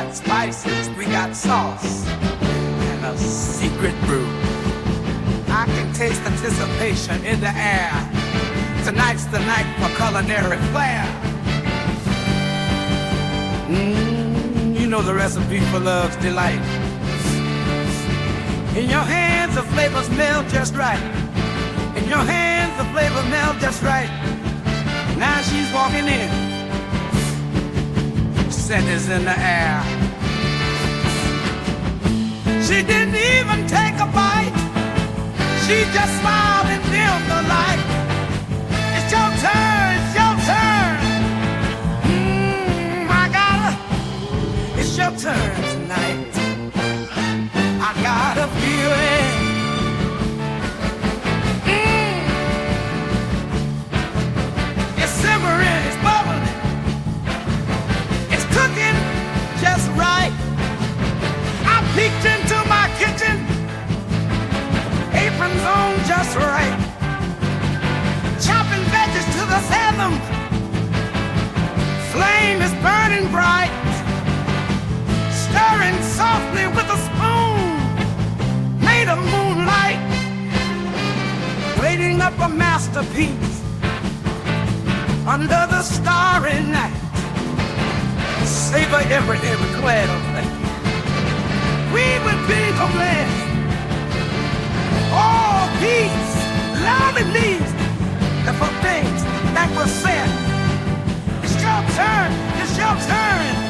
got spices, we got sauce, and a secret brew. I can taste anticipation in the air. Tonight's the night for culinary flair. You know the recipe for love's delight. In your hands the flavors meld just right. In your hands the flavors meld just right. Now she's walking in. Scent is in the air. She didn't even take a bite. She just smiled and dimmed the light. It's your turn, it's your turn. I got her. It's your turn tonight. I got a feeling. It's simmering, it's bubbling. It's cooking just right. I peeked into my kitchen. Apron's on just right. Chopping veggies to the salmon. Flame is burning bright. Stirring softly with a spoon made of moonlight. Waiting up a masterpiece under the starry night. Savor every glad of that. We would be so glad. Oh, peace, love and needs, the for things that were said. It's your turn, it's your turn.